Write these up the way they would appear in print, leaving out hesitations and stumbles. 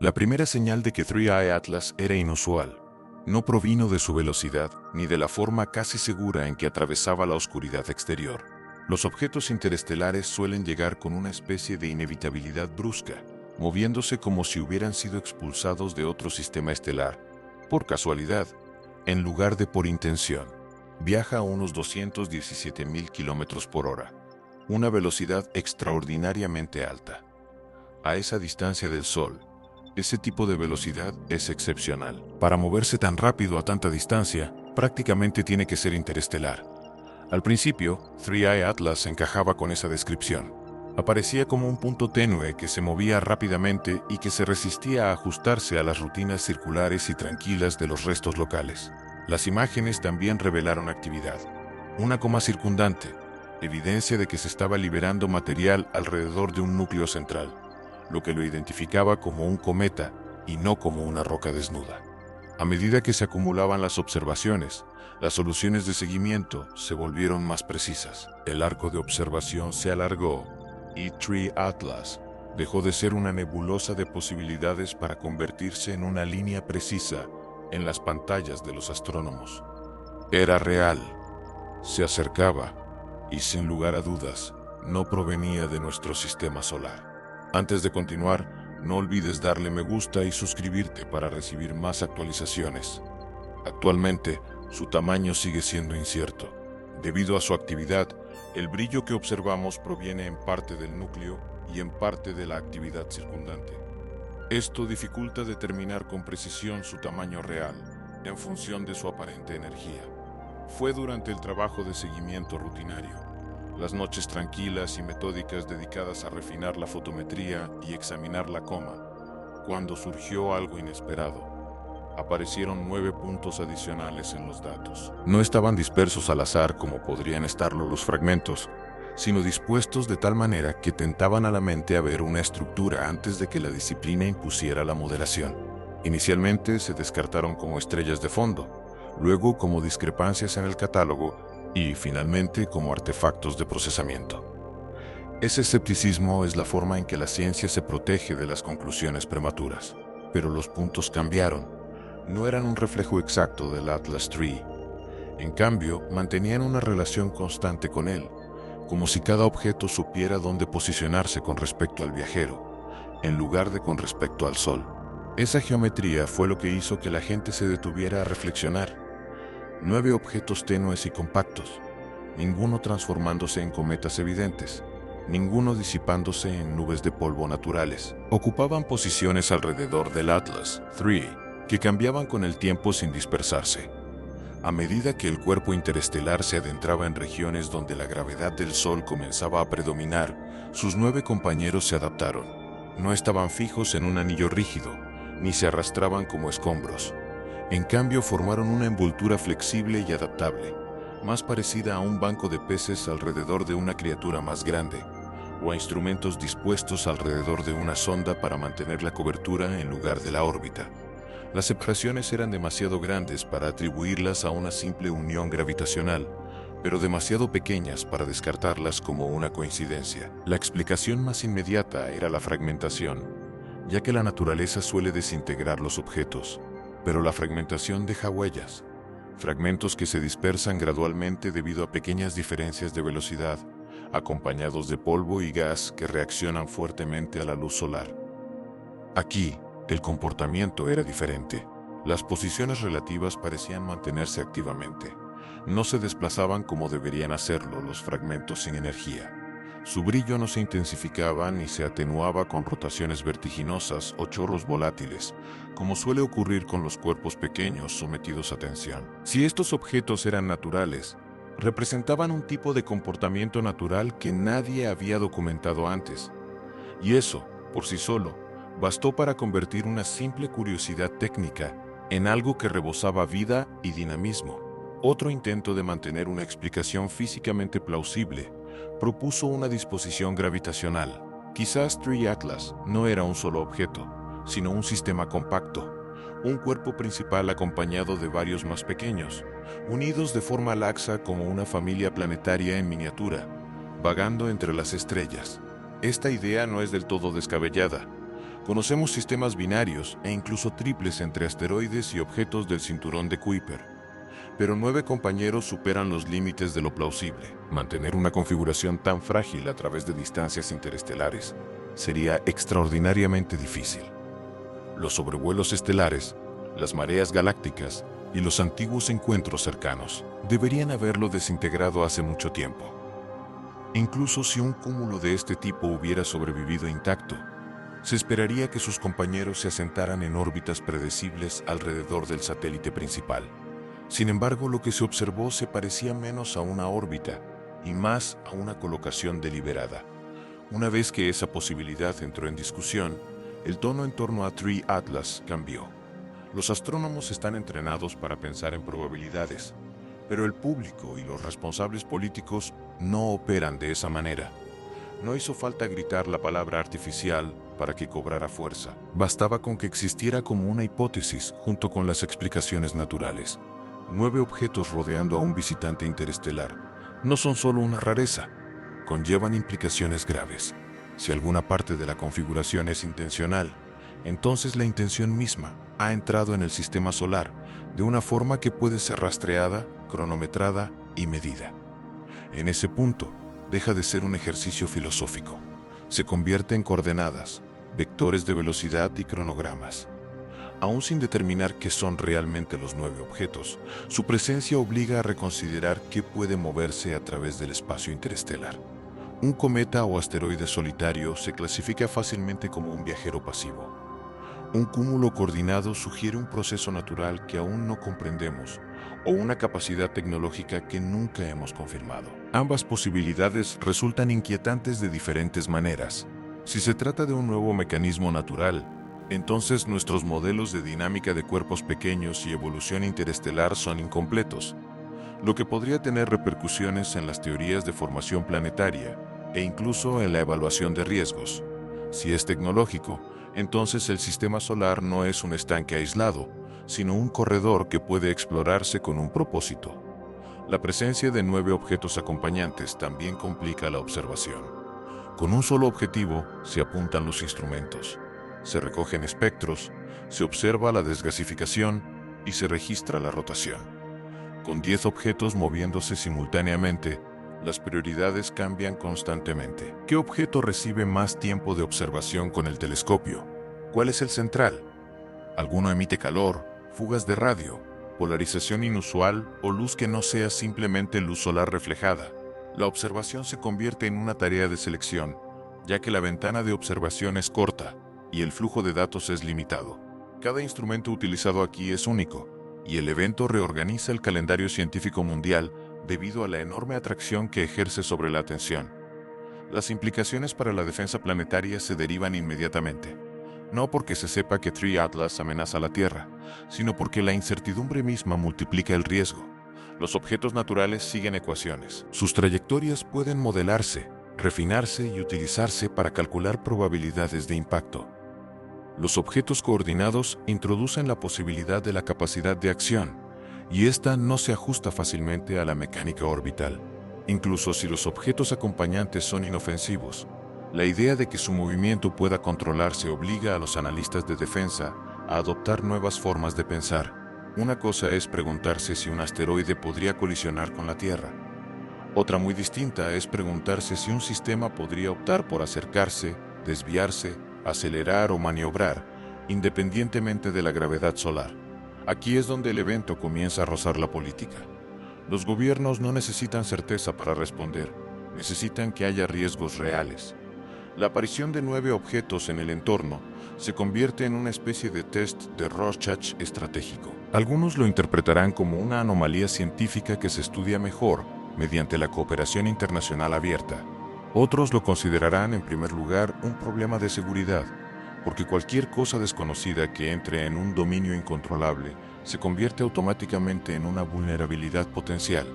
La primera señal de que Three Eye Atlas era inusual no provino de su velocidad ni de la forma casi segura en que atravesaba la oscuridad exterior. Los objetos interestelares suelen llegar con una especie de inevitabilidad brusca, moviéndose como si hubieran sido expulsados de otro sistema estelar, por casualidad, en lugar de por intención. Viaja a unos 217.000 kilómetros por hora, una velocidad extraordinariamente alta. A esa distancia del Sol, ese tipo de velocidad es excepcional. Para moverse tan rápido a tanta distancia, prácticamente tiene que ser interestelar. Al principio, Three Eye Atlas encajaba con esa descripción. Aparecía como un punto tenue que se movía rápidamente y que se resistía a ajustarse a las rutinas circulares y tranquilas de los restos locales. Las imágenes también revelaron actividad. Una coma circundante, evidencia de que se estaba liberando material alrededor de un núcleo central, lo que lo identificaba como un cometa y no como una roca desnuda. A medida que se acumulaban las observaciones, las soluciones de seguimiento se volvieron más precisas. El arco de observación se alargó y Three Atlas dejó de ser una nebulosa de posibilidades para convertirse en una línea precisa en las pantallas de los astrónomos. Era real, se acercaba y, sin lugar a dudas, no provenía de nuestro sistema solar. Antes de continuar, no olvides darle me gusta y suscribirte para recibir más actualizaciones. Actualmente, su tamaño sigue siendo incierto. Debido a su actividad, el brillo que observamos proviene en parte del núcleo y en parte de la actividad circundante. Esto dificulta determinar con precisión su tamaño real, en función de su aparente energía. Fue durante el trabajo de seguimiento rutinario, las noches tranquilas y metódicas dedicadas a refinar la fotometría y examinar la coma, cuando surgió algo inesperado. Aparecieron 9 puntos adicionales en los datos. No estaban dispersos al azar como podrían estarlo los fragmentos, sino dispuestos de tal manera que tentaban a la mente a ver una estructura antes de que la disciplina impusiera la moderación. Inicialmente se descartaron como estrellas de fondo, luego como discrepancias en el catálogo y, finalmente, como artefactos de procesamiento. Ese escepticismo es la forma en que la ciencia se protege de las conclusiones prematuras. Pero los puntos cambiaron. No eran un reflejo exacto del Atlas III. En cambio, mantenían una relación constante con él, como si cada objeto supiera dónde posicionarse con respecto al viajero, en lugar de con respecto al Sol. Esa geometría fue lo que hizo que la gente se detuviera a reflexionar. 9 objetos tenues y compactos, ninguno transformándose en cometas evidentes, ninguno disipándose en nubes de polvo naturales. Ocupaban posiciones alrededor del Atlas III, que cambiaban con el tiempo sin dispersarse. A medida que el cuerpo interestelar se adentraba en regiones donde la gravedad del Sol comenzaba a predominar, sus 9 compañeros se adaptaron. No estaban fijos en un anillo rígido, ni se arrastraban como escombros. En cambio, formaron una envoltura flexible y adaptable, más parecida a un banco de peces alrededor de una criatura más grande, o a instrumentos dispuestos alrededor de una sonda para mantener la cobertura en lugar de la órbita. Las separaciones eran demasiado grandes para atribuirlas a una simple unión gravitacional, pero demasiado pequeñas para descartarlas como una coincidencia. La explicación más inmediata era la fragmentación, ya que la naturaleza suele desintegrar los objetos. Pero la fragmentación deja huellas, fragmentos que se dispersan gradualmente debido a pequeñas diferencias de velocidad, acompañados de polvo y gas que reaccionan fuertemente a la luz solar. Aquí, el comportamiento era diferente. Las posiciones relativas parecían mantenerse activamente. No se desplazaban como deberían hacerlo los fragmentos sin energía. Su brillo no se intensificaba ni se atenuaba con rotaciones vertiginosas o chorros volátiles, como suele ocurrir con los cuerpos pequeños sometidos a tensión. Si estos objetos eran naturales, representaban un tipo de comportamiento natural que nadie había documentado antes. Y eso, por sí solo, bastó para convertir una simple curiosidad técnica en algo que rebosaba vida y dinamismo. Otro intento de mantener una explicación físicamente plausible propuso una disposición gravitacional. Quizás Three Atlas no era un solo objeto, sino un sistema compacto, un cuerpo principal acompañado de varios más pequeños, unidos de forma laxa como una familia planetaria en miniatura, vagando entre las estrellas. Esta idea no es del todo descabellada. Conocemos sistemas binarios e incluso triples entre asteroides y objetos del cinturón de Kuiper, pero 9 compañeros superan los límites de lo plausible. Mantener una configuración tan frágil a través de distancias interestelares sería extraordinariamente difícil. Los sobrevuelos estelares, las mareas galácticas y los antiguos encuentros cercanos deberían haberlo desintegrado hace mucho tiempo. Incluso si un cúmulo de este tipo hubiera sobrevivido intacto, se esperaría que sus compañeros se asentaran en órbitas predecibles alrededor del satélite principal. Sin embargo, lo que se observó se parecía menos a una órbita y más a una colocación deliberada. Una vez que esa posibilidad entró en discusión, el tono en torno a Tree Atlas cambió. Los astrónomos están entrenados para pensar en probabilidades, pero el público y los responsables políticos no operan de esa manera. No hizo falta gritar la palabra artificial para que cobrara fuerza. Bastaba con que existiera como una hipótesis junto con las explicaciones naturales. 9 objetos rodeando a un visitante interestelar no son solo una rareza, conllevan implicaciones graves. Si alguna parte de la configuración es intencional, entonces la intención misma ha entrado en el sistema solar de una forma que puede ser rastreada, cronometrada y medida. En ese punto, deja de ser un ejercicio filosófico. Se convierte en coordenadas, vectores de velocidad y cronogramas. Aún sin determinar qué son realmente los 9 objetos, su presencia obliga a reconsiderar qué puede moverse a través del espacio interestelar. Un cometa o asteroide solitario se clasifica fácilmente como un viajero pasivo. Un cúmulo coordinado sugiere un proceso natural que aún no comprendemos o una capacidad tecnológica que nunca hemos confirmado. Ambas posibilidades resultan inquietantes de diferentes maneras. Si se trata de un nuevo mecanismo natural, entonces nuestros modelos de dinámica de cuerpos pequeños y evolución interestelar son incompletos, lo que podría tener repercusiones en las teorías de formación planetaria e incluso en la evaluación de riesgos. Si es tecnológico, entonces el sistema solar no es un estanque aislado, sino un corredor que puede explorarse con un propósito. La presencia de 9 objetos acompañantes también complica la observación. Con un solo objetivo se apuntan los instrumentos, se recogen espectros, se observa la desgasificación y se registra la rotación. Con 10 objetos moviéndose simultáneamente, las prioridades cambian constantemente. ¿Qué objeto recibe más tiempo de observación con el telescopio? ¿Cuál es el central? ¿Alguno emite calor, fugas de radio, polarización inusual o luz que no sea simplemente luz solar reflejada? La observación se convierte en una tarea de selección, ya que la ventana de observación es corta y el flujo de datos es limitado. Cada instrumento utilizado aquí es único, y el evento reorganiza el calendario científico mundial debido a la enorme atracción que ejerce sobre la atención. Las implicaciones para la defensa planetaria se derivan inmediatamente, no porque se sepa que Tree Atlas amenaza la Tierra, sino porque la incertidumbre misma multiplica el riesgo. Los objetos naturales siguen ecuaciones. Sus trayectorias pueden modelarse, refinarse y utilizarse para calcular probabilidades de impacto. Los objetos coordinados introducen la posibilidad de la capacidad de acción, y esta no se ajusta fácilmente a la mecánica orbital. Incluso si los objetos acompañantes son inofensivos, la idea de que su movimiento pueda controlarse obliga a los analistas de defensa a adoptar nuevas formas de pensar. Una cosa es preguntarse si un asteroide podría colisionar con la Tierra. Otra muy distinta es preguntarse si un sistema podría optar por acercarse, desviarse, acelerar o maniobrar, independientemente de la gravedad solar. Aquí es donde el evento comienza a rozar la política. Los gobiernos no necesitan certeza para responder, necesitan que haya riesgos reales. La aparición de 9 objetos en el entorno se convierte en una especie de test de Rorschach estratégico. Algunos lo interpretarán como una anomalía científica que se estudia mejor mediante la cooperación internacional abierta. Otros lo considerarán en primer lugar un problema de seguridad, porque cualquier cosa desconocida que entre en un dominio incontrolable se convierte automáticamente en una vulnerabilidad potencial.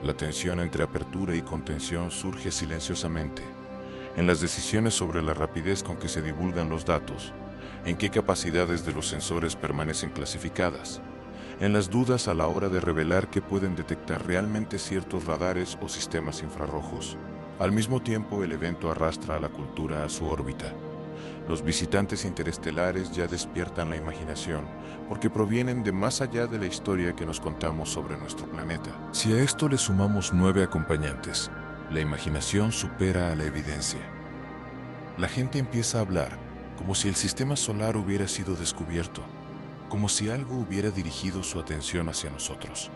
La tensión entre apertura y contención surge silenciosamente en las decisiones sobre la rapidez con que se divulgan los datos, en qué capacidades de los sensores permanecen clasificadas, en las dudas a la hora de revelar que pueden detectar realmente ciertos radares o sistemas infrarrojos. Al mismo tiempo, el evento arrastra a la cultura a su órbita. Los visitantes interestelares ya despiertan la imaginación, porque provienen de más allá de la historia que nos contamos sobre nuestro planeta. Si a esto le sumamos 9 acompañantes, la imaginación supera a la evidencia. La gente empieza a hablar, como si el sistema solar hubiera sido descubierto, como si algo hubiera dirigido su atención hacia nosotros.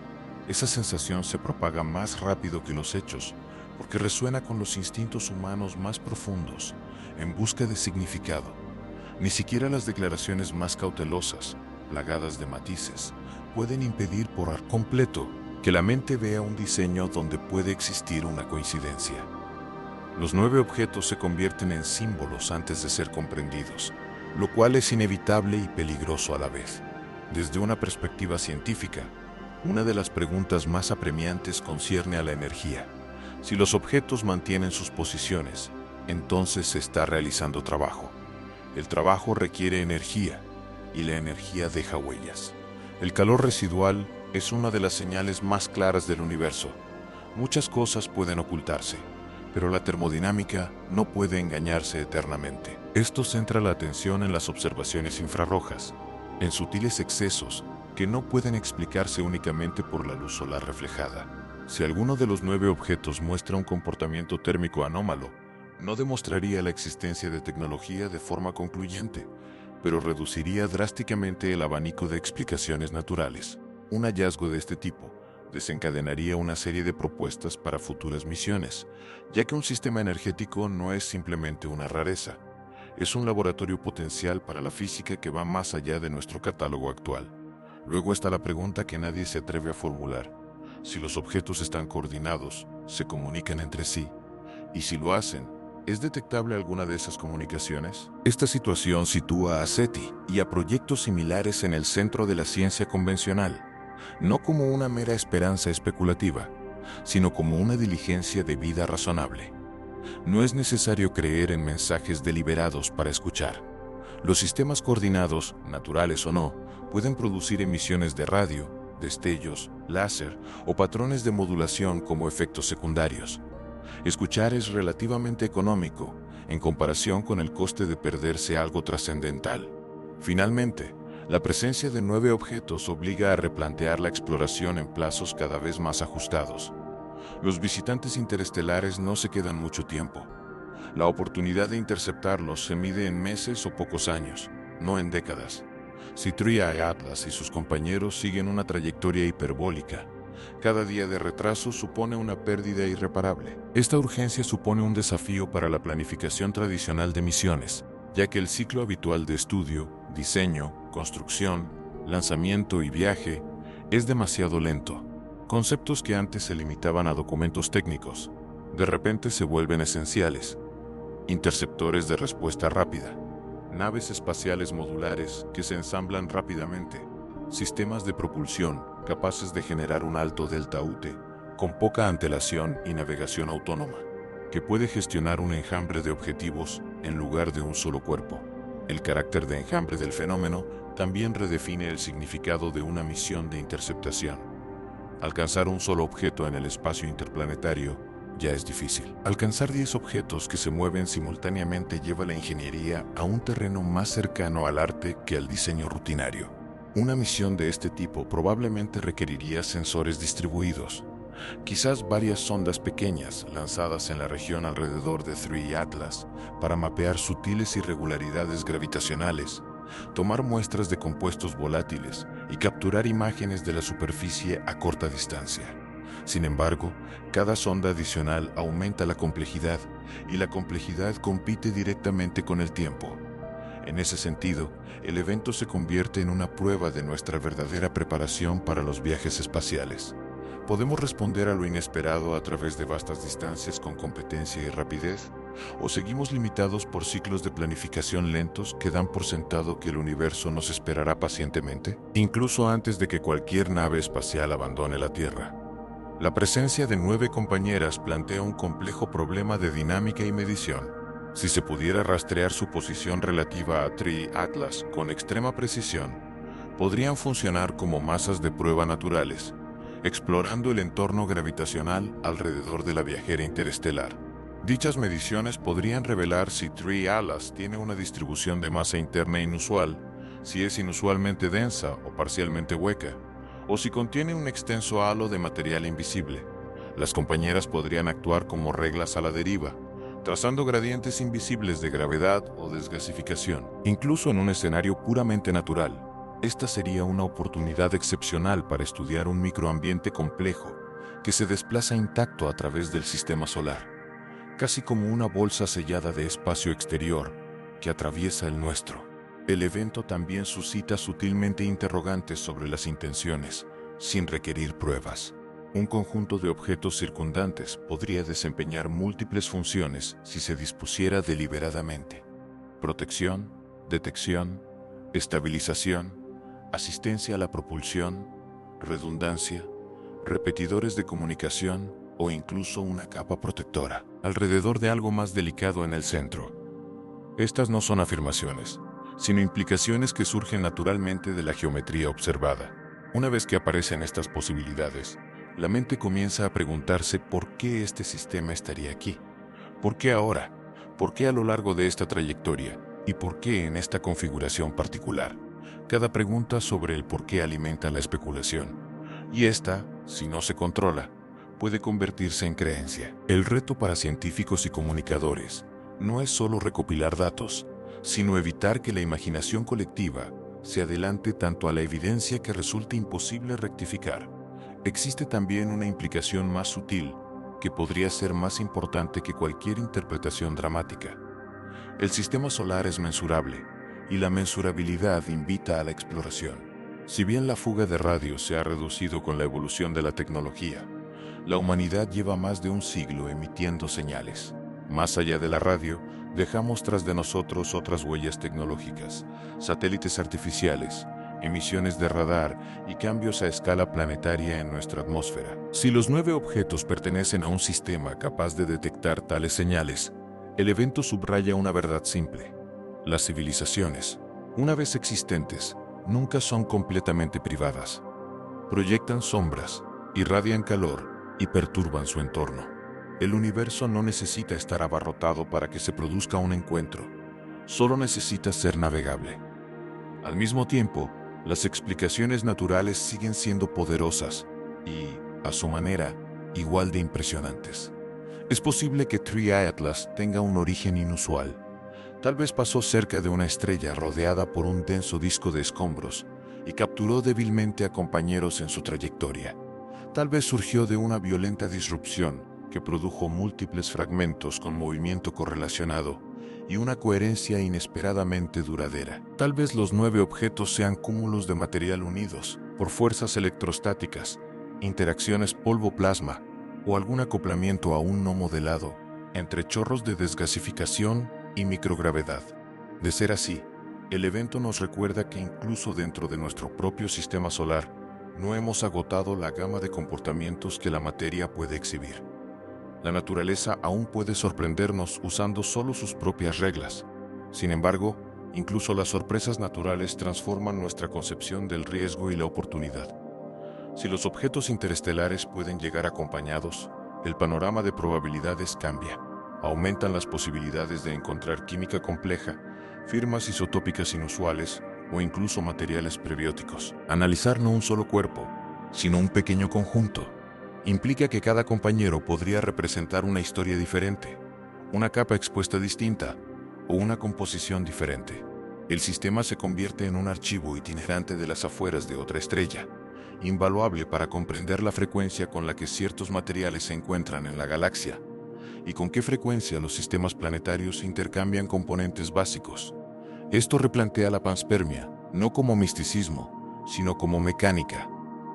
Esa sensación se propaga más rápido que los hechos, porque resuena con los instintos humanos más profundos, en busca de significado. Ni siquiera las declaraciones más cautelosas, plagadas de matices, pueden impedir por completo que la mente vea un diseño donde puede existir una coincidencia. Los 9 objetos se convierten en símbolos antes de ser comprendidos, lo cual es inevitable y peligroso a la vez. Desde una perspectiva científica, una de las preguntas más apremiantes concierne a la energía. Si los objetos mantienen sus posiciones, entonces se está realizando trabajo. El trabajo requiere energía, y la energía deja huellas. El calor residual es una de las señales más claras del universo. Muchas cosas pueden ocultarse, pero la termodinámica no puede engañarse eternamente. Esto centra la atención en las observaciones infrarrojas, en sutiles excesos que no pueden explicarse únicamente por la luz solar reflejada. Si alguno de los 9 objetos muestra un comportamiento térmico anómalo, no demostraría la existencia de tecnología de forma concluyente, pero reduciría drásticamente el abanico de explicaciones naturales. Un hallazgo de este tipo desencadenaría una serie de propuestas para futuras misiones, ya que un sistema energético no es simplemente una rareza, es un laboratorio potencial para la física que va más allá de nuestro catálogo actual. Luego está la pregunta que nadie se atreve a formular: si los objetos están coordinados, se comunican entre sí, y si lo hacen, ¿es detectable alguna de esas comunicaciones? Esta situación sitúa a SETI y a proyectos similares en el centro de la ciencia convencional, no como una mera esperanza especulativa, sino como una diligencia de vida razonable. No es necesario creer en mensajes deliberados para escuchar. Los sistemas coordinados, naturales o no, pueden producir emisiones de radio, destellos, láser o patrones de modulación como efectos secundarios. Escuchar es relativamente económico en comparación con el coste de perderse algo trascendental. Finalmente, la presencia de 9 objetos obliga a replantear la exploración en plazos cada vez más ajustados. Los visitantes interestelares no se quedan mucho tiempo. La oportunidad de interceptarlos se mide en meses o pocos años, no en décadas. Si Three Eye Atlas y sus compañeros siguen una trayectoria hiperbólica, cada día de retraso supone una pérdida irreparable. Esta urgencia supone un desafío para la planificación tradicional de misiones, ya que el ciclo habitual de estudio, diseño, construcción, lanzamiento y viaje es demasiado lento. Conceptos que antes se limitaban a documentos técnicos, de repente se vuelven esenciales. Interceptores de respuesta rápida, naves espaciales modulares que se ensamblan rápidamente, sistemas de propulsión capaces de generar un alto delta UT, con poca antelación y navegación autónoma, que puede gestionar un enjambre de objetivos en lugar de un solo cuerpo. El carácter de enjambre del fenómeno también redefine el significado de una misión de interceptación. Alcanzar un solo objeto en el espacio interplanetario ya es difícil. Alcanzar 10 objetos que se mueven simultáneamente lleva la ingeniería a un terreno más cercano al arte que al diseño rutinario. Una misión de este tipo probablemente requeriría sensores distribuidos, quizás varias sondas pequeñas lanzadas en la región alrededor de Three Atlas para mapear sutiles irregularidades gravitacionales, tomar muestras de compuestos volátiles y capturar imágenes de la superficie a corta distancia. Sin embargo, cada sonda adicional aumenta la complejidad, y la complejidad compite directamente con el tiempo. En ese sentido, el evento se convierte en una prueba de nuestra verdadera preparación para los viajes espaciales. ¿Podemos responder a lo inesperado a través de vastas distancias con competencia y rapidez? ¿O seguimos limitados por ciclos de planificación lentos que dan por sentado que el universo nos esperará pacientemente, incluso antes de que cualquier nave espacial abandone la Tierra? La presencia de 9 compañeras plantea un complejo problema de dinámica y medición. Si se pudiera rastrear su posición relativa a Three Atlas con extrema precisión, podrían funcionar como masas de prueba naturales, explorando el entorno gravitacional alrededor de la viajera interestelar. Dichas mediciones podrían revelar si Three Atlas tiene una distribución de masa interna inusual, si es inusualmente densa o parcialmente hueca, o si contiene un extenso halo de material invisible. Las compañeras podrían actuar como reglas a la deriva, trazando gradientes invisibles de gravedad o desgasificación. Incluso en un escenario puramente natural, esta sería una oportunidad excepcional para estudiar un microambiente complejo que se desplaza intacto a través del sistema solar, casi como una bolsa sellada de espacio exterior que atraviesa el nuestro. El evento también suscita sutilmente interrogantes sobre las intenciones, sin requerir pruebas. Un conjunto de objetos circundantes podría desempeñar múltiples funciones si se dispusiera deliberadamente. Protección, detección, estabilización, asistencia a la propulsión, redundancia, repetidores de comunicación o incluso una capa protectora, alrededor de algo más delicado en el centro. Estas no son afirmaciones, sino implicaciones que surgen naturalmente de la geometría observada. Una vez que aparecen estas posibilidades, la mente comienza a preguntarse por qué este sistema estaría aquí. ¿Por qué ahora? ¿Por qué a lo largo de esta trayectoria? ¿Y por qué en esta configuración particular? Cada pregunta sobre el por qué alimenta la especulación. Y esta, si no se controla, puede convertirse en creencia. El reto para científicos y comunicadores no es solo recopilar datos, sino evitar que la imaginación colectiva se adelante tanto a la evidencia que resulte imposible rectificar. Existe también una implicación más sutil que podría ser más importante que cualquier interpretación dramática. El sistema solar es mensurable, y la mensurabilidad invita a la exploración. Si bien la fuga de radio se ha reducido con la evolución de la tecnología, la humanidad lleva más de un siglo emitiendo señales. Más allá de la radio, dejamos tras de nosotros otras huellas tecnológicas, satélites artificiales, emisiones de radar y cambios a escala planetaria en nuestra atmósfera. Si los 9 objetos pertenecen a un sistema capaz de detectar tales señales, el evento subraya una verdad simple. Las civilizaciones, una vez existentes, nunca son completamente privadas. Proyectan sombras, irradian calor y perturban su entorno. El universo no necesita estar abarrotado para que se produzca un encuentro, solo necesita ser navegable. Al mismo tiempo, las explicaciones naturales siguen siendo poderosas y, a su manera, igual de impresionantes. Es posible que Three Atlas tenga un origen inusual. Tal vez pasó cerca de una estrella rodeada por un denso disco de escombros y capturó débilmente a compañeros en su trayectoria. Tal vez surgió de una violenta disrupción que produjo múltiples fragmentos con movimiento correlacionado y una coherencia inesperadamente duradera. Tal vez los 9 objetos sean cúmulos de material unidos por fuerzas electrostáticas, interacciones polvo-plasma o algún acoplamiento aún no modelado entre chorros de desgasificación y microgravedad. De ser así, el evento nos recuerda que incluso dentro de nuestro propio sistema solar, no hemos agotado la gama de comportamientos que la materia puede exhibir. La naturaleza aún puede sorprendernos usando solo sus propias reglas. Sin embargo, incluso las sorpresas naturales transforman nuestra concepción del riesgo y la oportunidad. Si los objetos interestelares pueden llegar acompañados, el panorama de probabilidades cambia. Aumentan las posibilidades de encontrar química compleja, firmas isotópicas inusuales o incluso materiales prebióticos. Analizar no un solo cuerpo, sino un pequeño conjunto, implica que cada compañero podría representar una historia diferente, una capa expuesta distinta o una composición diferente. El sistema se convierte en un archivo itinerante de las afueras de otra estrella, invaluable para comprender la frecuencia con la que ciertos materiales se encuentran en la galaxia y con qué frecuencia los sistemas planetarios intercambian componentes básicos. Esto replantea la panspermia, no como misticismo, sino como mecánica,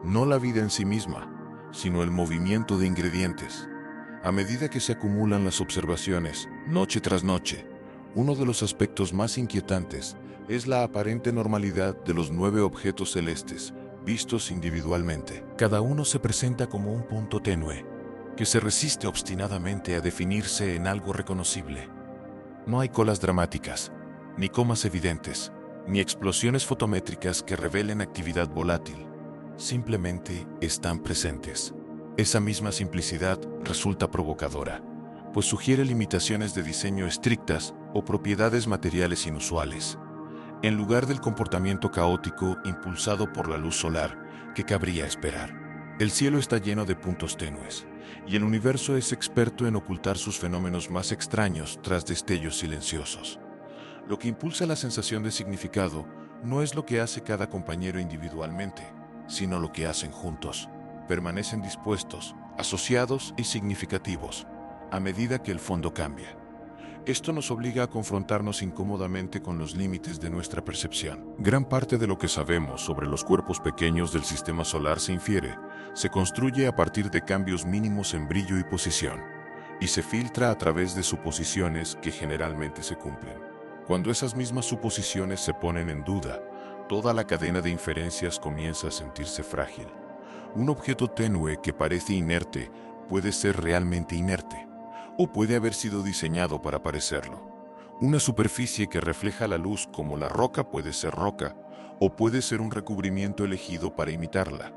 no la vida en sí misma, sino el movimiento de ingredientes. A medida que se acumulan las observaciones, noche tras noche, uno de los aspectos más inquietantes es la aparente normalidad de los 9 objetos celestes, vistos individualmente. Cada uno se presenta como un punto tenue, que se resiste obstinadamente a definirse en algo reconocible. No hay colas dramáticas, ni comas evidentes, ni explosiones fotométricas que revelen actividad volátil. Simplemente están presentes. Esa misma simplicidad resulta provocadora, pues sugiere limitaciones de diseño estrictas o propiedades materiales inusuales, en lugar del comportamiento caótico impulsado por la luz solar que cabría esperar. El cielo está lleno de puntos tenues, y el universo es experto en ocultar sus fenómenos más extraños tras destellos silenciosos. Lo que impulsa la sensación de significado no es lo que hace cada compañero individualmente, sino lo que hacen juntos. Permanecen dispuestos, asociados y significativos, a medida que el fondo cambia. Esto nos obliga a confrontarnos incómodamente con los límites de nuestra percepción. Gran parte de lo que sabemos sobre los cuerpos pequeños del sistema solar se construye a partir de cambios mínimos en brillo y posición, y se filtra a través de suposiciones que generalmente se cumplen. Cuando esas mismas suposiciones se ponen en duda, toda la cadena de inferencias comienza a sentirse frágil. Un objeto tenue que parece inerte puede ser realmente inerte, o puede haber sido diseñado para parecerlo. Una superficie que refleja la luz como la roca puede ser roca, o puede ser un recubrimiento elegido para imitarla.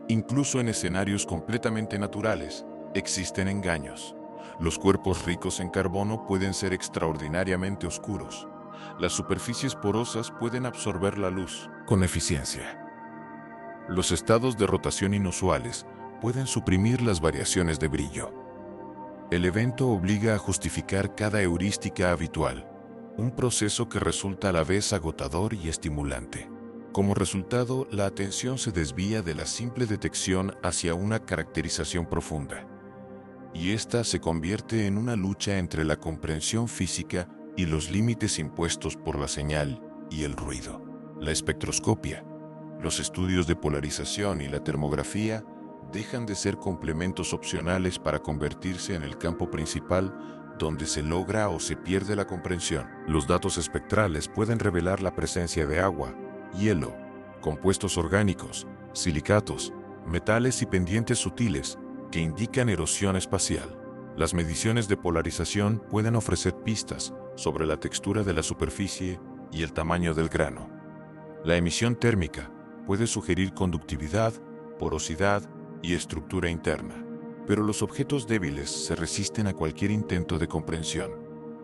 Incluso en escenarios completamente naturales, existen engaños. Los cuerpos ricos en carbono pueden ser extraordinariamente oscuros. Las superficies porosas pueden absorber la luz con eficiencia. Los estados de rotación inusuales pueden suprimir las variaciones de brillo. El evento obliga a justificar cada heurística habitual, un proceso que resulta a la vez agotador y estimulante. Como resultado, la atención se desvía de la simple detección hacia una caracterización profunda, y esta se convierte en una lucha entre la comprensión física y los límites impuestos por la señal y el ruido. La espectroscopia, los estudios de polarización y la termografía dejan de ser complementos opcionales para convertirse en el campo principal donde se logra o se pierde la comprensión. Los datos espectrales pueden revelar la presencia de agua, hielo, compuestos orgánicos, silicatos, metales y pendientes sutiles que indican erosión espacial. Las mediciones de polarización pueden ofrecer pistas sobre la textura de la superficie y el tamaño del grano. La emisión térmica puede sugerir conductividad, porosidad y estructura interna, pero los objetos débiles se resisten a cualquier intento de comprensión.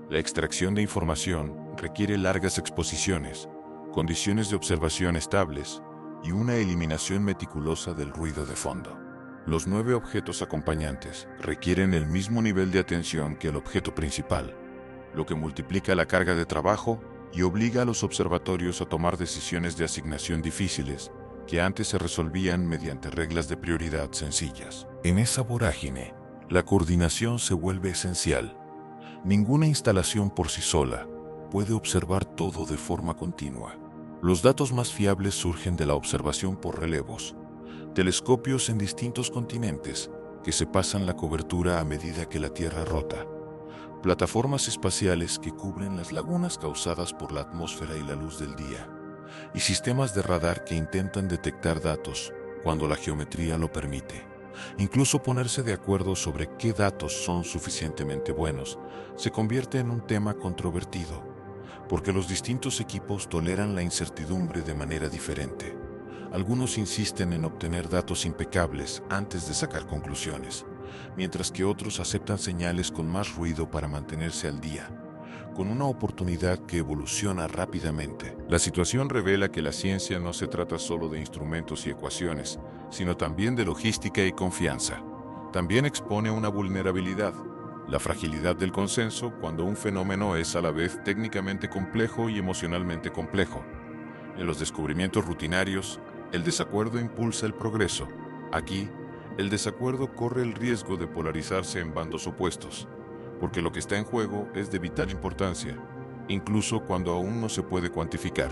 La extracción de información requiere largas exposiciones, condiciones de observación estables y una eliminación meticulosa del ruido de fondo. Los 9 objetos acompañantes requieren el mismo nivel de atención que el objeto principal, lo que multiplica la carga de trabajo y obliga a los observatorios a tomar decisiones de asignación difíciles que antes se resolvían mediante reglas de prioridad sencillas. En esa vorágine, la coordinación se vuelve esencial. Ninguna instalación por sí sola puede observar todo de forma continua. Los datos más fiables surgen de la observación por relevos, telescopios en distintos continentes que se pasan la cobertura a medida que la Tierra rota, plataformas espaciales que cubren las lagunas causadas por la atmósfera y la luz del día, y sistemas de radar que intentan detectar datos cuando la geometría lo permite. Incluso ponerse de acuerdo sobre qué datos son suficientemente buenos se convierte en un tema controvertido, porque los distintos equipos toleran la incertidumbre de manera diferente. Algunos insisten en obtener datos impecables antes de sacar conclusiones, mientras que otros aceptan señales con más ruido para mantenerse al día, con una oportunidad que evoluciona rápidamente. La situación revela que la ciencia no se trata solo de instrumentos y ecuaciones, sino también de logística y confianza. También expone una vulnerabilidad, la fragilidad del consenso cuando un fenómeno es a la vez técnicamente complejo y emocionalmente complejo. En los descubrimientos rutinarios, el desacuerdo impulsa el progreso. Aquí, el desacuerdo corre el riesgo de polarizarse en bandos opuestos, porque lo que está en juego es de vital importancia, incluso cuando aún no se puede cuantificar.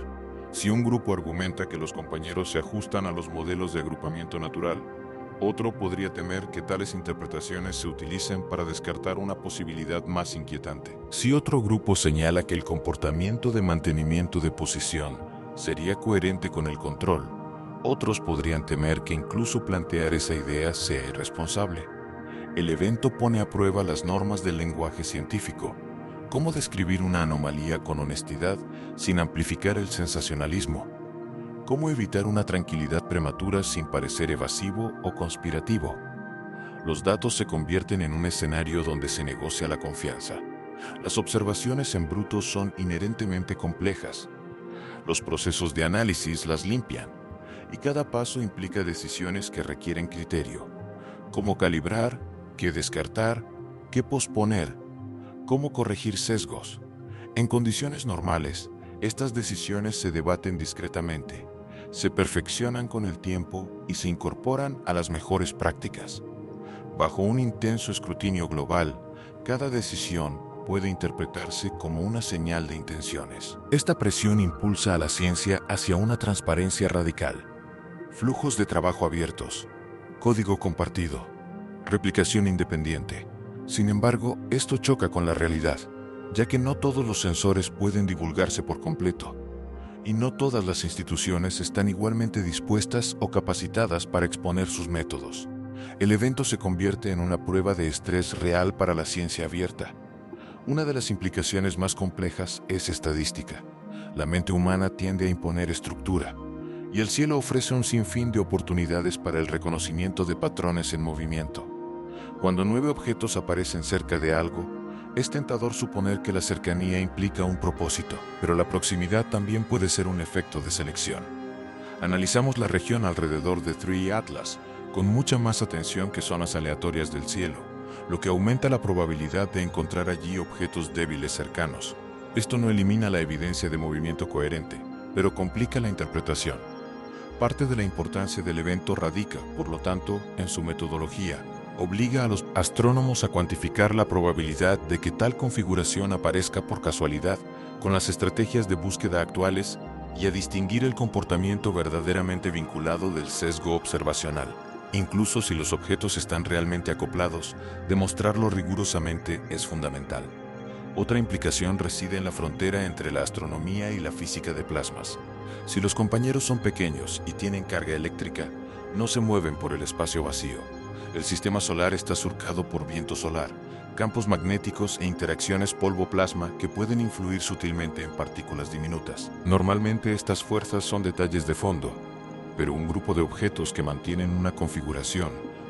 Si un grupo argumenta que los compañeros se ajustan a los modelos de agrupamiento natural, otro podría temer que tales interpretaciones se utilicen para descartar una posibilidad más inquietante. Si otro grupo señala que el comportamiento de mantenimiento de posición sería coherente con el control, otros podrían temer que incluso plantear esa idea sea irresponsable. El evento pone a prueba las normas del lenguaje científico. ¿Cómo describir una anomalía con honestidad sin amplificar el sensacionalismo? ¿Cómo evitar una tranquilidad prematura sin parecer evasivo o conspirativo? Los datos se convierten en un escenario donde se negocia la confianza. Las observaciones en bruto son inherentemente complejas. Los procesos de análisis las limpian, y cada paso implica decisiones que requieren criterio. Cómo calibrar, qué descartar, qué posponer, cómo corregir sesgos. En condiciones normales, estas decisiones se debaten discretamente, se perfeccionan con el tiempo y se incorporan a las mejores prácticas. Bajo un intenso escrutinio global, cada decisión puede interpretarse como una señal de intenciones. Esta presión impulsa a la ciencia hacia una transparencia radical. Flujos de trabajo abiertos, código compartido, replicación independiente. Sin embargo, esto choca con la realidad, ya que no todos los sensores pueden divulgarse por completo, y no todas las instituciones están igualmente dispuestas o capacitadas para exponer sus métodos. El evento se convierte en una prueba de estrés real para la ciencia abierta. Una de las implicaciones más complejas es estadística. La mente humana tiende a imponer estructura, y el cielo ofrece un sinfín de oportunidades para el reconocimiento de patrones en movimiento. Cuando 9 objetos aparecen cerca de algo, es tentador suponer que la cercanía implica un propósito, pero la proximidad también puede ser un efecto de selección. Analizamos la región alrededor de 3 Atlas con mucha más atención que zonas aleatorias del cielo, lo que aumenta la probabilidad de encontrar allí objetos débiles cercanos. Esto no elimina la evidencia de movimiento coherente, pero complica la interpretación. Parte de la importancia del evento radica, por lo tanto, en su metodología. Obliga a los astrónomos a cuantificar la probabilidad de que tal configuración aparezca por casualidad con las estrategias de búsqueda actuales y a distinguir el comportamiento verdaderamente vinculado del sesgo observacional. Incluso si los objetos están realmente acoplados, demostrarlo rigurosamente es fundamental. Otra implicación reside en la frontera entre la astronomía y la física de plasmas. Si los compañeros son pequeños y tienen carga eléctrica, no se mueven por el espacio vacío. El sistema solar está surcado por viento solar, campos magnéticos e interacciones polvo-plasma que pueden influir sutilmente en partículas diminutas. Normalmente estas fuerzas son detalles de fondo, pero un grupo de objetos que mantienen una configuración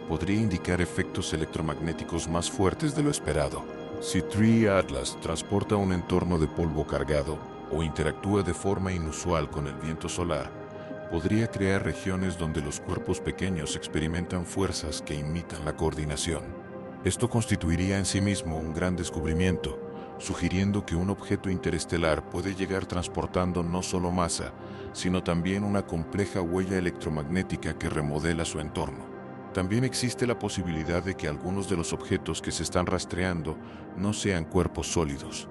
podría indicar efectos electromagnéticos más fuertes de lo esperado. Si 3 Atlas transporta un entorno de polvo cargado o interactúa de forma inusual con el viento solar, podría crear regiones donde los cuerpos pequeños experimentan fuerzas que imitan la coordinación. Esto constituiría en sí mismo un gran descubrimiento, sugiriendo que un objeto interestelar puede llegar transportando no solo masa, sino también una compleja huella electromagnética que remodela su entorno. También existe la posibilidad de que algunos de los objetos que se están rastreando no sean cuerpos sólidos.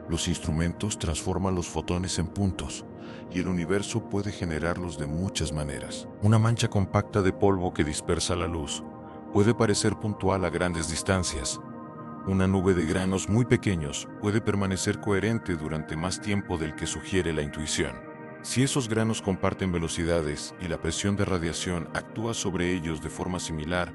Los instrumentos transforman los fotones en puntos, y el universo puede generarlos de muchas maneras. Una mancha compacta de polvo que dispersa la luz puede parecer puntual a grandes distancias. Una nube de granos muy pequeños puede permanecer coherente durante más tiempo del que sugiere la intuición. Si esos granos comparten velocidades y la presión de radiación actúa sobre ellos de forma similar,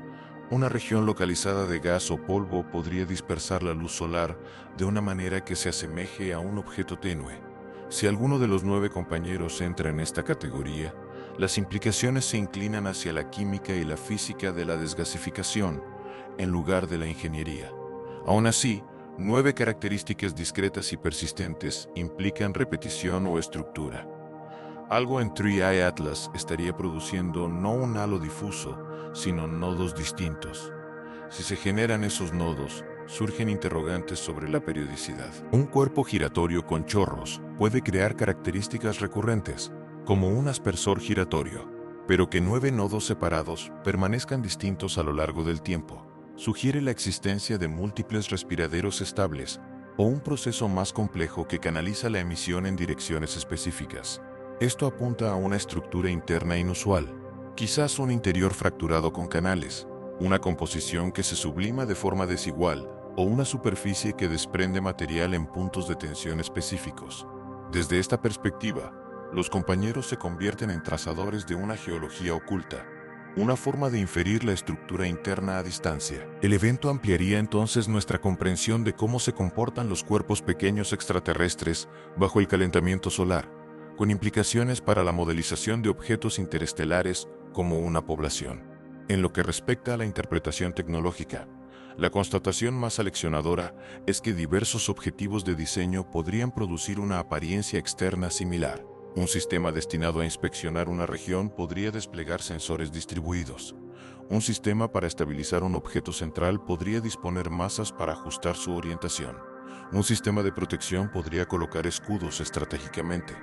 una región localizada de gas o polvo podría dispersar la luz solar de una manera que se asemeje a un objeto tenue. Si alguno de los 9 compañeros entra en esta categoría, las implicaciones se inclinan hacia la química y la física de la desgasificación, en lugar de la ingeniería. Aún así, 9 características discretas y persistentes implican repetición o estructura. Algo en 3I Atlas estaría produciendo no un halo difuso, sino nodos distintos. Si se generan esos nodos, surgen interrogantes sobre la periodicidad. Un cuerpo giratorio con chorros puede crear características recurrentes, como un aspersor giratorio, pero que 9 nodos separados permanezcan distintos a lo largo del tiempo sugiere la existencia de múltiples respiraderos estables o un proceso más complejo que canaliza la emisión en direcciones específicas. Esto apunta a una estructura interna inusual, quizás un interior fracturado con canales, una composición que se sublima de forma desigual o una superficie que desprende material en puntos de tensión específicos. Desde esta perspectiva, los compañeros se convierten en trazadores de una geología oculta, una forma de inferir la estructura interna a distancia. El evento ampliaría entonces nuestra comprensión de cómo se comportan los cuerpos pequeños extraterrestres bajo el calentamiento solar, con implicaciones para la modelización de objetos interestelares como una población. En lo que respecta a la interpretación tecnológica, la constatación más aleccionadora es que diversos objetivos de diseño podrían producir una apariencia externa similar. Un sistema destinado a inspeccionar una región podría desplegar sensores distribuidos. Un sistema para estabilizar un objeto central podría disponer masas para ajustar su orientación. Un sistema de protección podría colocar escudos estratégicamente.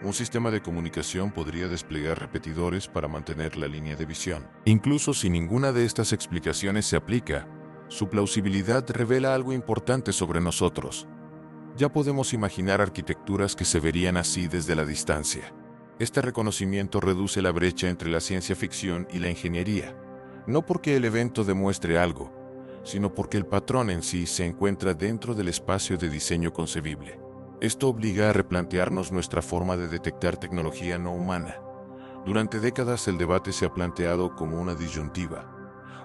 Un sistema de comunicación podría desplegar repetidores para mantener la línea de visión. Incluso si ninguna de estas explicaciones se aplica, su plausibilidad revela algo importante sobre nosotros. Ya podemos imaginar arquitecturas que se verían así desde la distancia. Este reconocimiento reduce la brecha entre la ciencia ficción y la ingeniería, no porque el evento demuestre algo, sino porque el patrón en sí se encuentra dentro del espacio de diseño concebible. Esto obliga a replantearnos nuestra forma de detectar tecnología no humana. Durante décadas el debate se ha planteado como una disyuntiva.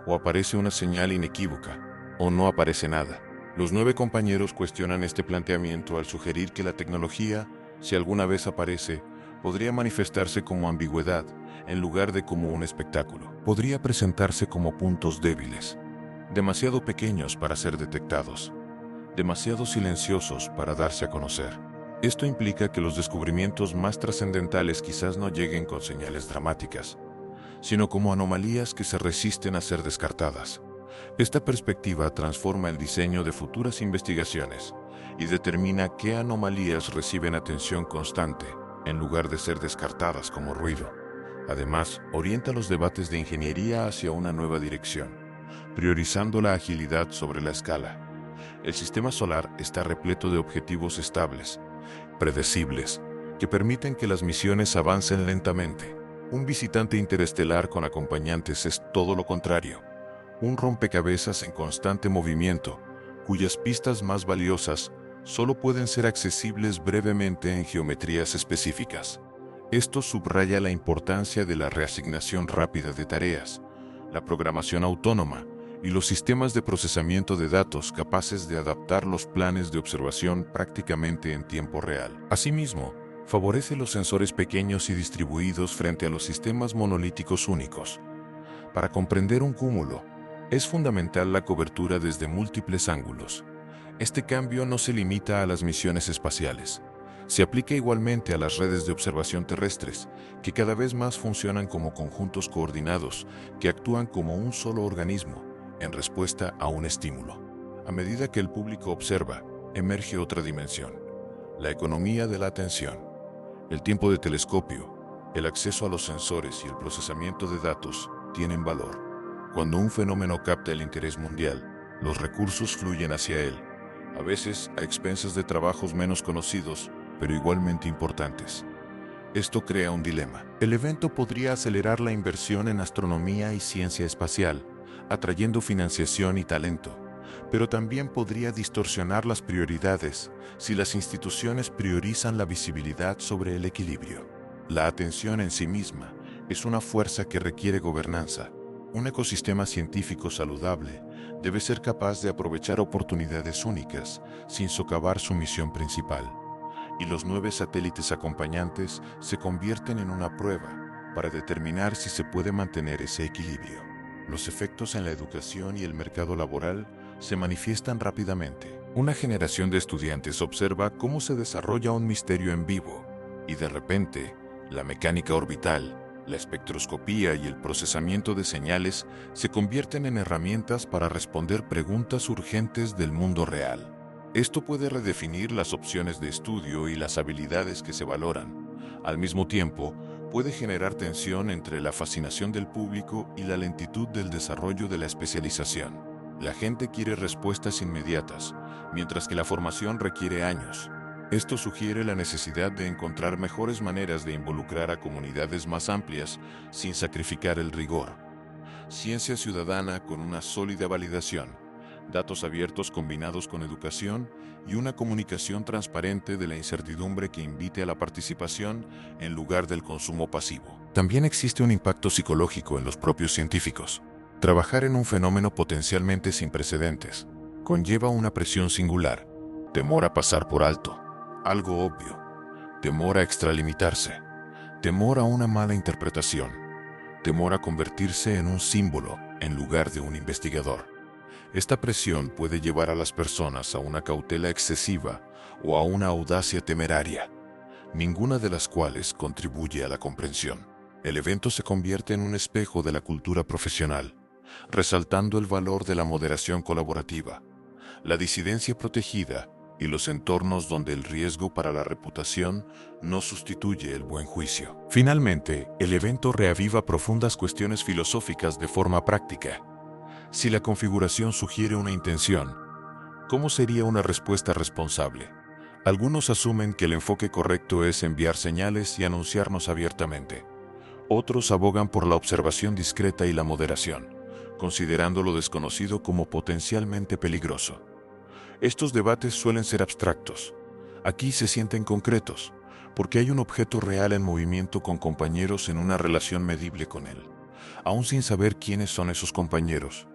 O aparece una señal inequívoca, o no aparece nada. Los 9 compañeros cuestionan este planteamiento al sugerir que la tecnología, si alguna vez aparece, podría manifestarse como ambigüedad, en lugar de como un espectáculo. Podría presentarse como puntos débiles, demasiado pequeños para ser detectados, demasiado silenciosos para darse a conocer. Esto implica que los descubrimientos más trascendentales quizás no lleguen con señales dramáticas, sino como anomalías que se resisten a ser descartadas. Esta perspectiva transforma el diseño de futuras investigaciones y determina qué anomalías reciben atención constante, en lugar de ser descartadas como ruido. Además, orienta los debates de ingeniería hacia una nueva dirección, priorizando la agilidad sobre la escala. El sistema solar está repleto de objetivos estables, predecibles, que permiten que las misiones avancen lentamente. Un visitante interestelar con acompañantes es todo lo contrario, un rompecabezas en constante movimiento, cuyas pistas más valiosas solo pueden ser accesibles brevemente en geometrías específicas. Esto subraya la importancia de la reasignación rápida de tareas, la programación autónoma y los sistemas de procesamiento de datos capaces de adaptar los planes de observación prácticamente en tiempo real. Asimismo, favorece los sensores pequeños y distribuidos frente a los sistemas monolíticos únicos. Para comprender un cúmulo, es fundamental la cobertura desde múltiples ángulos. Este cambio no se limita a las misiones espaciales. Se aplica igualmente a las redes de observación terrestres, que cada vez más funcionan como conjuntos coordinados, que actúan como un solo organismo, en respuesta a un estímulo. A medida que el público observa, emerge otra dimensión: la economía de la atención. El tiempo de telescopio, el acceso a los sensores y el procesamiento de datos tienen valor. Cuando un fenómeno capta el interés mundial, los recursos fluyen hacia él, a veces a expensas de trabajos menos conocidos, pero igualmente importantes. Esto crea un dilema. El evento podría acelerar la inversión en astronomía y ciencia espacial, atrayendo financiación y talento, pero también podría distorsionar las prioridades si las instituciones priorizan la visibilidad sobre el equilibrio. La atención en sí misma es una fuerza que requiere gobernanza. Un ecosistema científico saludable debe ser capaz de aprovechar oportunidades únicas sin socavar su misión principal. Y los 9 satélites acompañantes se convierten en una prueba para determinar si se puede mantener ese equilibrio. Los efectos en la educación y el mercado laboral se manifiestan rápidamente. Una generación de estudiantes observa cómo se desarrolla un misterio en vivo, y de repente, la mecánica orbital, la espectroscopía y el procesamiento de señales se convierten en herramientas para responder preguntas urgentes del mundo real. Esto puede redefinir las opciones de estudio y las habilidades que se valoran. Al mismo tiempo, puede generar tensión entre la fascinación del público y la lentitud del desarrollo de la especialización. La gente quiere respuestas inmediatas, mientras que la formación requiere años. Esto sugiere la necesidad de encontrar mejores maneras de involucrar a comunidades más amplias sin sacrificar el rigor. Ciencia ciudadana con una sólida validación, datos abiertos combinados con educación y una comunicación transparente de la incertidumbre que invite a la participación en lugar del consumo pasivo. También existe un impacto psicológico en los propios científicos. Trabajar en un fenómeno potencialmente sin precedentes conlleva una presión singular, temor a pasar por alto algo obvio, temor a extralimitarse, temor a una mala interpretación. temor a convertirse en un símbolo en lugar de un investigador. Esta presión puede llevar a las personas a una cautela excesiva o a una audacia temeraria, ninguna de las cuales contribuye a la comprensión. El evento se convierte en un espejo de la cultura profesional, resaltando el valor de la moderación colaborativa, la disidencia protegida y los entornos donde el riesgo para la reputación no sustituye el buen juicio. Finalmente, el evento reaviva profundas cuestiones filosóficas de forma práctica. Si la configuración sugiere una intención, ¿cómo sería una respuesta responsable? Algunos asumen que el enfoque correcto es enviar señales y anunciarnos abiertamente. Otros abogan por la observación discreta y la moderación, considerando lo desconocido como potencialmente peligroso. Estos debates suelen ser abstractos. Aquí se sienten concretos, porque hay un objeto real en movimiento con compañeros en una relación medible con él. Aún sin saber quiénes son esos compañeros,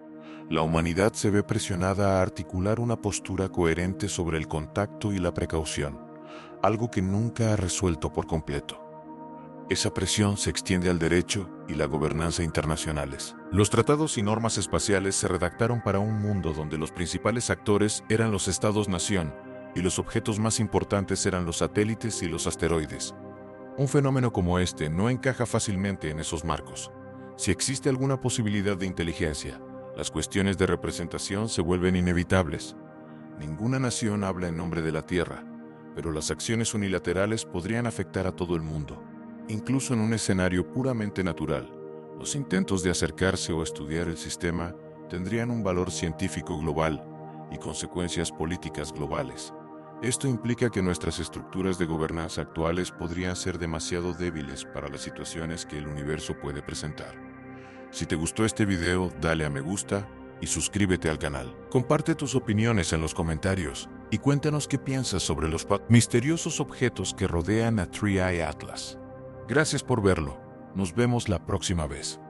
la humanidad se ve presionada a articular una postura coherente sobre el contacto y la precaución, algo que nunca ha resuelto por completo. Esa presión se extiende al derecho y la gobernanza internacionales. Los tratados y normas espaciales se redactaron para un mundo donde los principales actores eran los estados-nación y los objetos más importantes eran los satélites y los asteroides. Un fenómeno como este no encaja fácilmente en esos marcos. Si existe alguna posibilidad de inteligencia, las cuestiones de representación se vuelven inevitables. Ninguna nación habla en nombre de la Tierra, pero las acciones unilaterales podrían afectar a todo el mundo. Incluso en un escenario puramente natural, los intentos de acercarse o estudiar el sistema tendrían un valor científico global y consecuencias políticas globales. Esto implica que nuestras estructuras de gobernanza actuales podrían ser demasiado débiles para las situaciones que el universo puede presentar. Si te gustó este video, dale a me gusta y suscríbete al canal. Comparte tus opiniones en los comentarios y cuéntanos qué piensas sobre los misteriosos objetos que rodean a Three Eye Atlas. Gracias por verlo. Nos vemos la próxima vez.